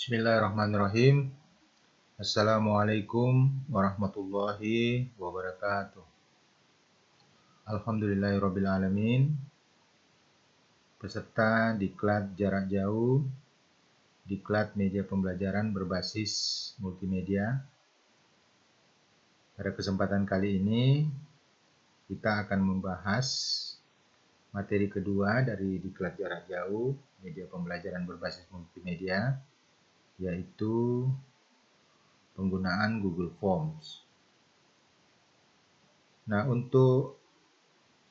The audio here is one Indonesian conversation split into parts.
Bismillahirrahmanirrahim. Assalamualaikum warahmatullahi wabarakatuh. Alhamdulillahirrabbilalamin. Peserta diklat jarak jauh, diklat media pembelajaran berbasis multimedia. Pada kesempatan kali ini, kita akan membahas materi kedua dari diklat jarak jauh, media pembelajaran berbasis multimedia, yaitu penggunaan Google Forms. Nah, untuk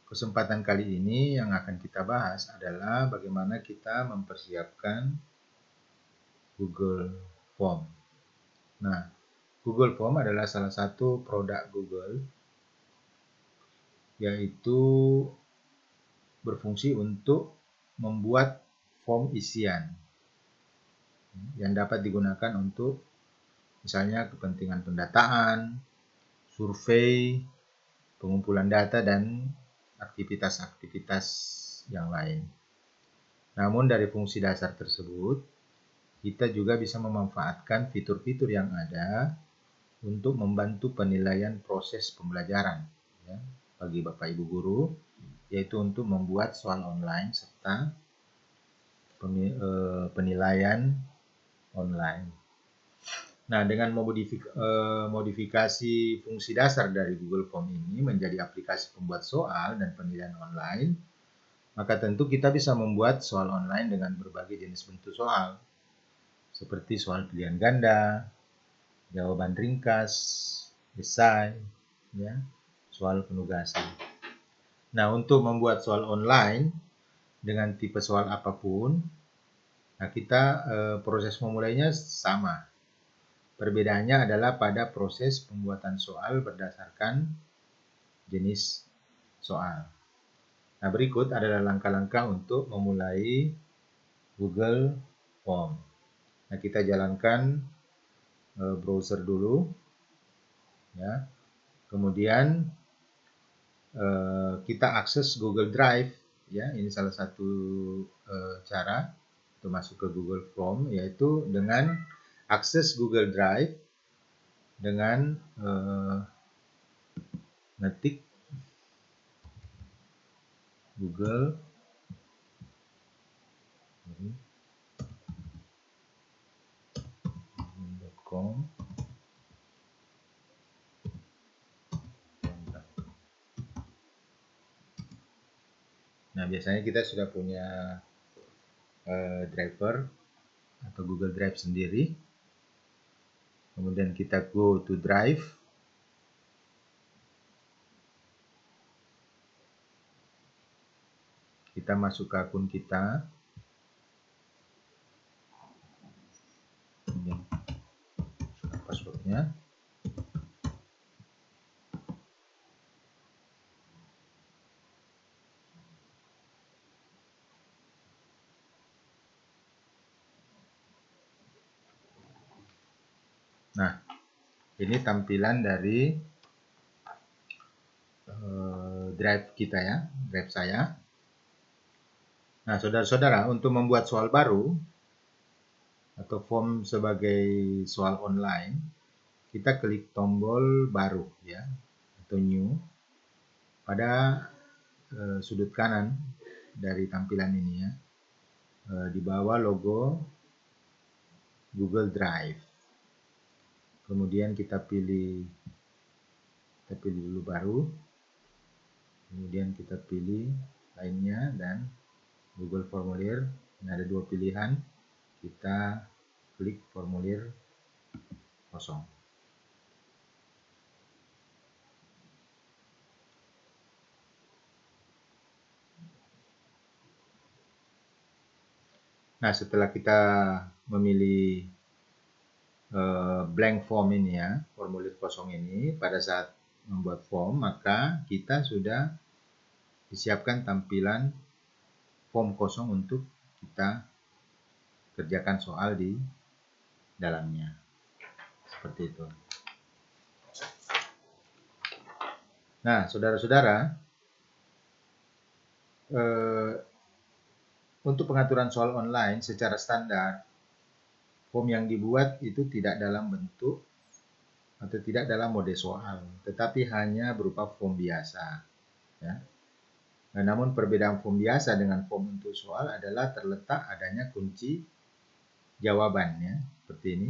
kesempatan kali ini yang akan kita bahas adalah bagaimana kita mempersiapkan Google Form. Nah, Google Form adalah salah satu produk Google yaitu berfungsi untuk membuat form isian yang dapat digunakan untuk misalnya kepentingan pendataan, survei, pengumpulan data, dan aktivitas-aktivitas yang lain. Namun dari fungsi dasar tersebut, kita juga bisa memanfaatkan fitur-fitur yang ada untuk membantu penilaian proses pembelajaran ya, bagi Bapak Ibu guru, yaitu untuk membuat soal online serta penilaian online. Nah, dengan modifikasi fungsi dasar dari Google Form ini menjadi aplikasi pembuat soal dan penilaian online, maka tentu kita bisa membuat soal online dengan berbagai jenis bentuk soal, seperti soal pilihan ganda, jawaban ringkas, esai, ya, soal penugasan. Nah, untuk membuat soal online dengan tipe soal apapun, nah kita proses memulainya sama. Perbedaannya adalah pada proses pembuatan soal berdasarkan jenis soal. Nah, berikut adalah langkah-langkah untuk memulai Google Form. Nah, kita jalankan browser dulu, ya. Kemudian kita akses Google Drive, ya. Ini salah satu cara untuk masuk ke Google Form, yaitu dengan akses Google Drive dengan ngetik google.com. Nah, biasanya kita sudah punya driver atau Google Drive sendiri. Kemudian kita go to Drive. Kita masuk ke akun kita. Kemudian passwordnya. Nah, ini tampilan dari drive kita ya, drive saya. Nah, saudara-saudara, untuk membuat soal baru atau form sebagai soal online, kita klik tombol baru ya, atau new pada sudut kanan dari tampilan ini ya, di bawah logo Google Drive. Kemudian kita pilih dulu baru, kemudian kita pilih lainnya dan Google Formulir. Ini ada dua pilihan, kita klik formulir kosong. Nah, setelah kita memilih blank form ini ya, formulir kosong ini, pada saat membuat form, maka kita sudah disiapkan tampilan form kosong untuk kita kerjakan soal di dalamnya. Seperti itu. Nah, saudara-saudara, untuk pengaturan soal online secara standar, form yang dibuat itu tidak dalam bentuk atau tidak dalam mode soal, tetapi hanya berupa form biasa. Ya. Nah, namun perbedaan form biasa dengan form untuk soal adalah terletak adanya kunci jawabannya seperti ini.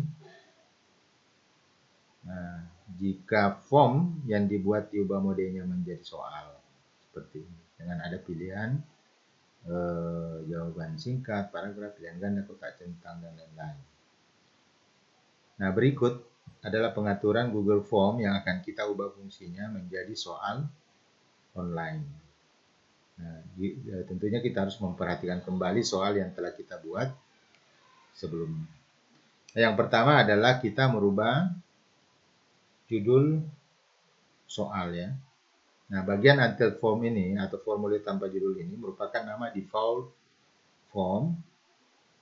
Nah, jika form yang dibuat diubah modenya menjadi soal seperti ini dengan ada pilihan jawaban singkat, paragraf, pilihan ganda, kotak centang, dan lain-lain. Nah, berikut adalah pengaturan Google Form yang akan kita ubah fungsinya menjadi soal online. Nah, tentunya kita harus memperhatikan kembali soal yang telah kita buat sebelumnya. Nah, yang pertama adalah kita merubah judul soal ya. Nah, bagian untitled form ini atau formulir tanpa judul ini merupakan nama default form.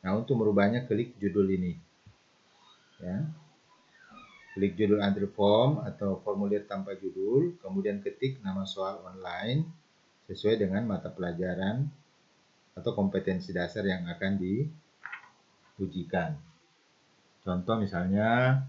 Nah, untuk merubahnya klik judul ini. Ya. Klik judul untitled form atau formulir tanpa judul, kemudian ketik nama soal online sesuai dengan mata pelajaran atau kompetensi dasar yang akan diujikan. Contoh misalnya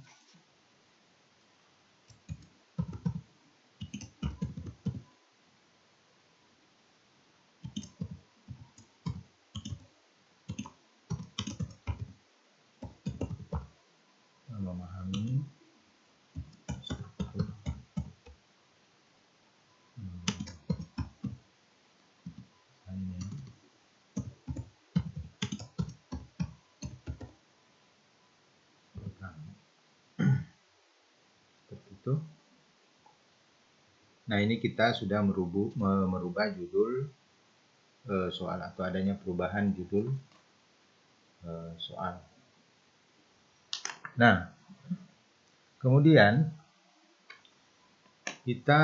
memahami seperti itu. Nah, ini kita sudah merubah judul soal atau adanya perubahan judul soal. Nah, kemudian kita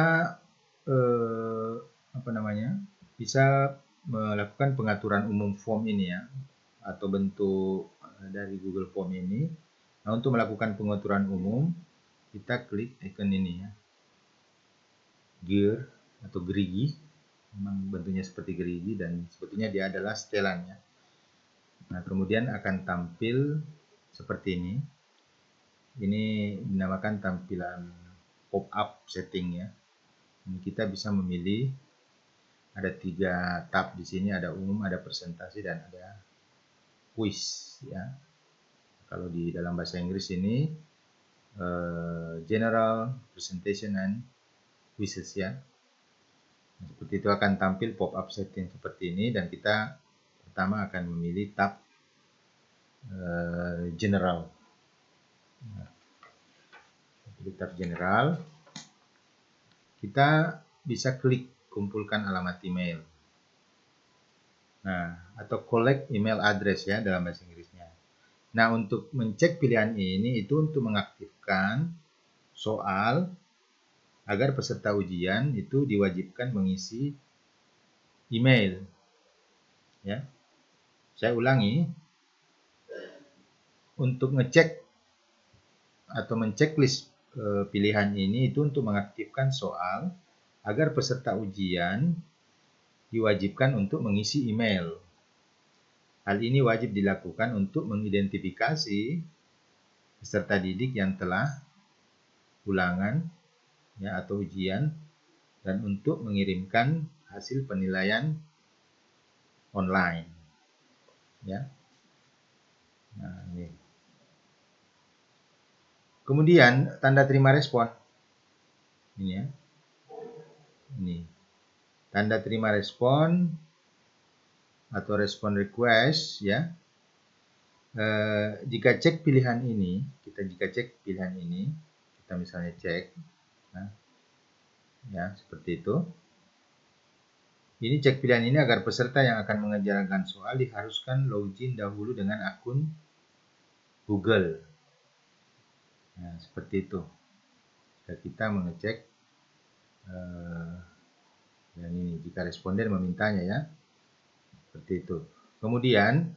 bisa melakukan pengaturan umum form ini ya, atau bentuk dari Google Form ini. Nah, untuk melakukan pengaturan umum, kita klik icon ini ya, gear atau gerigi. Memang bentuknya seperti gerigi dan sebetulnya dia adalah setelan ya. Nah, kemudian akan tampil seperti ini. Ini dinamakan tampilan pop-up setting ya. Ini kita bisa memilih, ada 3 tab di sini, ada umum, ada presentasi, dan ada quiz ya. Kalau di dalam bahasa Inggris ini general, presentation, and quizzes ya. Nah, seperti itu akan tampil pop-up setting seperti ini, dan kita pertama akan memilih tab general. Nah, pilih tab general. Kita bisa klik kumpulkan alamat email. Nah, atau collect email address ya dalam bahasa Inggrisnya. Nah, untuk mencek pilihan ini itu untuk mengaktifkan soal agar peserta ujian itu diwajibkan mengisi email. Ya. Saya ulangi. Untuk ngecek atau menceklis pilihan ini itu untuk mengaktifkan soal agar peserta ujian diwajibkan untuk mengisi email. Hal ini wajib dilakukan untuk mengidentifikasi peserta didik yang telah ulangan ya, atau ujian, dan untuk mengirimkan hasil penilaian online. Ya. Nah, ini. Kemudian tanda terima respon. Ini ya. Ini. Tanda terima respon atau respon request ya. Jika cek pilihan ini, kita misalnya cek, nah, ya seperti itu. Ini cek pilihan ini agar peserta yang akan mengerjakan soal diharuskan login dahulu dengan akun Google. Nah, seperti itu. Jika kita mengecek yang ini, jika responden memintanya ya, seperti itu. Kemudian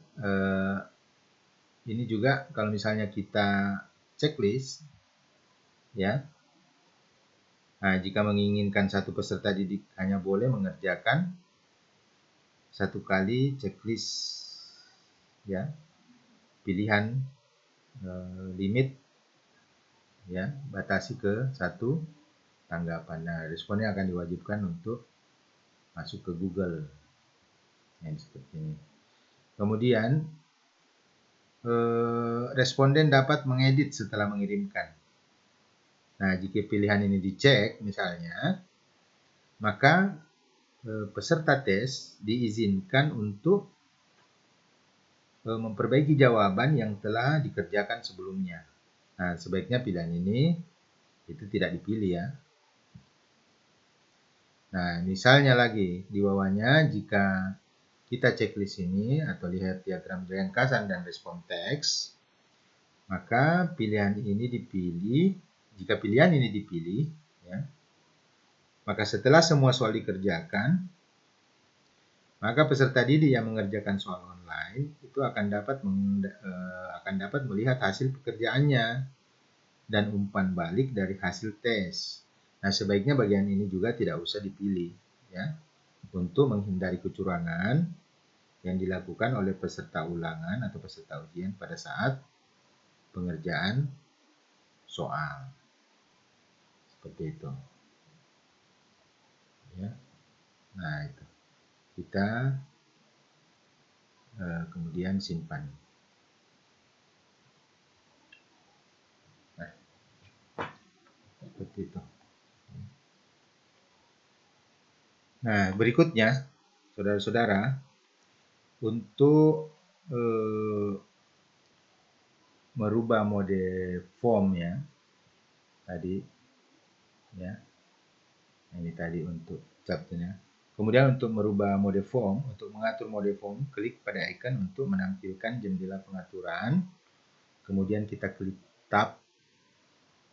ini juga kalau misalnya kita checklist ya. Nah, jika menginginkan satu peserta didik hanya boleh mengerjakan satu kali checklist ya, pilihan limit ya, batasi ke 1 tanggapan. Nah, responnya akan diwajibkan untuk masuk ke Google yang seperti ini. Kemudian responden dapat mengedit setelah mengirimkan. Nah, jika pilihan ini dicek misalnya, maka peserta tes diizinkan untuk memperbaiki jawaban yang telah dikerjakan sebelumnya. Nah, sebaiknya pilihan ini itu tidak dipilih ya. Nah, misalnya lagi di bawahnya, jika kita checklist ini atau lihat diagram ringkasan dan respon teks, maka pilihan ini dipilih. Jika pilihan ini dipilih, ya, maka setelah semua soal dikerjakan, maka peserta didik yang mengerjakan soal online itu akan dapat melihat hasil pekerjaannya dan umpan balik dari hasil tes. Nah, sebaiknya bagian ini juga tidak usah dipilih, ya, untuk menghindari kecurangan yang dilakukan oleh peserta ulangan atau peserta ujian pada saat pengerjaan soal. Seperti itu. Ya. Nah, itu. Kita kemudian simpan. Nah, seperti itu. Nah, berikutnya, saudara-saudara, untuk merubah mode form ya, tadi, ya, ini tadi untuk chapternya. Kemudian untuk merubah mode form, untuk mengatur mode form, klik pada icon untuk menampilkan jendela pengaturan. Kemudian kita klik tab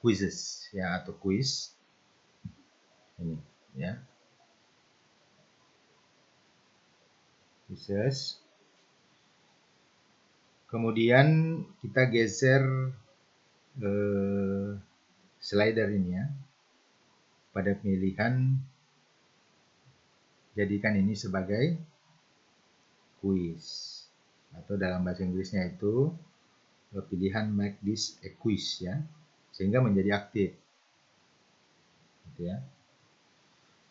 quizzes ya, atau quiz. Ini ya. Quizzes. Kemudian kita geser slider ini ya, pada pilihan jadikan ini sebagai quiz, atau dalam bahasa Inggrisnya itu pilihan make this a quiz ya, sehingga menjadi aktif gitu ya.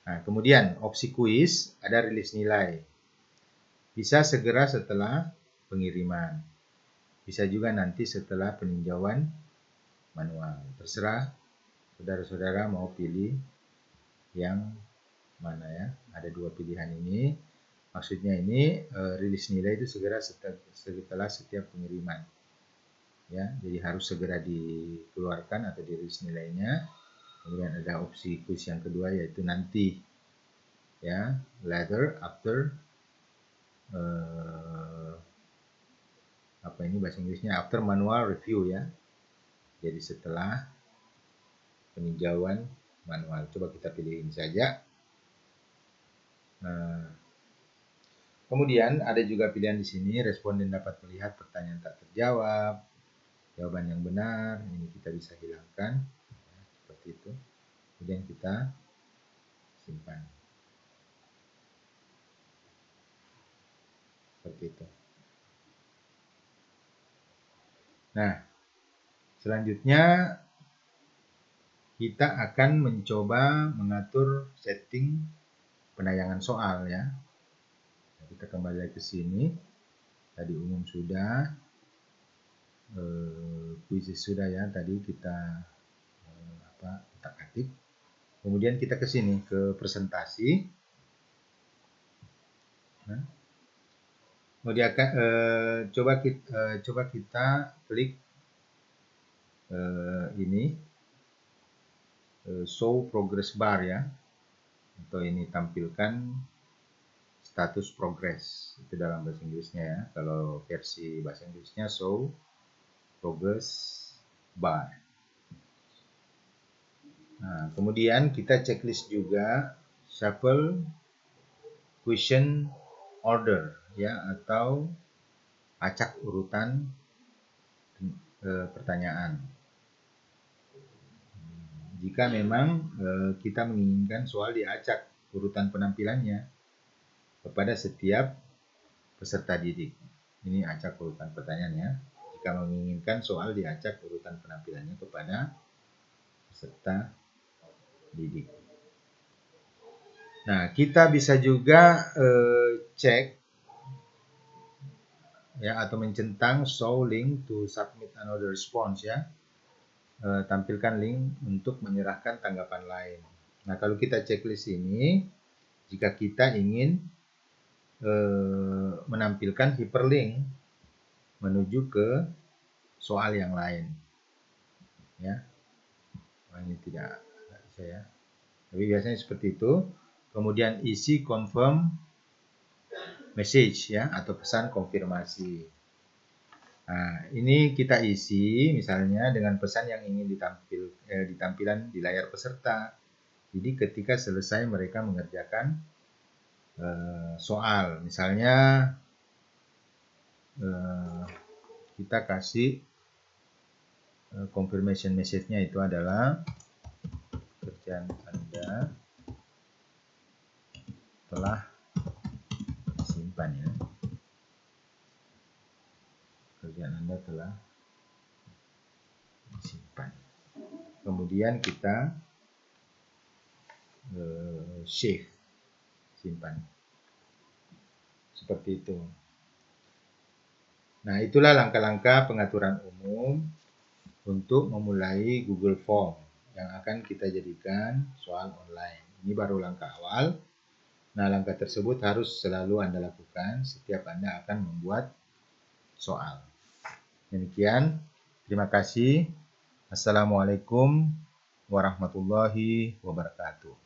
Nah, kemudian opsi quiz ada rilis nilai, bisa segera setelah pengiriman, bisa juga nanti setelah peninjauan manual. Terserah saudara-saudara mau pilih yang mana ya. Ada dua pilihan ini. Maksudnya ini rilis nilai itu segera setelah setiap pengiriman. Ya, jadi harus segera dikeluarkan atau dirilis nilainya. Kemudian ada opsi quiz yang kedua yaitu nanti ya, later after apa ini bahasa Inggrisnya, after manual review ya. Jadi setelah peninjauan manual. Coba kita pilih ini saja. Kemudian ada juga pilihan di sini, responden dapat melihat pertanyaan tak terjawab, jawaban yang benar. Ini kita bisa hilangkan ya, seperti itu. Kemudian kita simpan seperti itu. Nah, selanjutnya kita akan mencoba mengatur setting penayangan soal ya. Kita kembali lagi ke sini. Tadi umum sudah, quizzes sudah ya. Tadi kita utak-atik. Kemudian kita ke sini ke presentasi. Nah, kemudian coba kita klik ini show progress bar ya, atau ini tampilkan status progress, itu dalam bahasa Inggrisnya ya. Kalau versi bahasa Inggrisnya show progress bar. Nah, kemudian kita checklist juga shuffle question order ya, atau acak urutan pertanyaan. Jika memang kita menginginkan soal diacak urutan penampilannya kepada setiap peserta didik. Ini acak urutan pertanyaannya. Jika jika menginginkan soal diacak urutan penampilannya kepada peserta didik. Nah, kita bisa juga cek ya, atau mencentang show link to submit another response ya. Tampilkan link untuk menyerahkan tanggapan lain. Nah, kalau kita checklist ini, jika kita ingin menampilkan hyperlink menuju ke soal yang lain, ya. Ini tidak bisa ya. Tapi biasanya seperti itu. Kemudian isi confirm message ya, atau pesan konfirmasi. Nah, ini kita isi misalnya dengan pesan yang ingin ditampilan di layar peserta. Jadi ketika selesai mereka mengerjakan soal, misalnya kita kasih confirmation message-nya itu adalah pekerjaan Anda telah disimpan ya. Pekerjaan Anda telah disimpan. Kemudian kita save, simpan. Seperti itu. Nah, itulah langkah-langkah pengaturan umum untuk memulai Google Form yang akan kita jadikan soal online. Ini baru langkah awal. Nah, langkah tersebut harus selalu Anda lakukan setiap Anda akan membuat soal. Demikian, terima kasih. Assalamualaikum warahmatullahi wabarakatuh.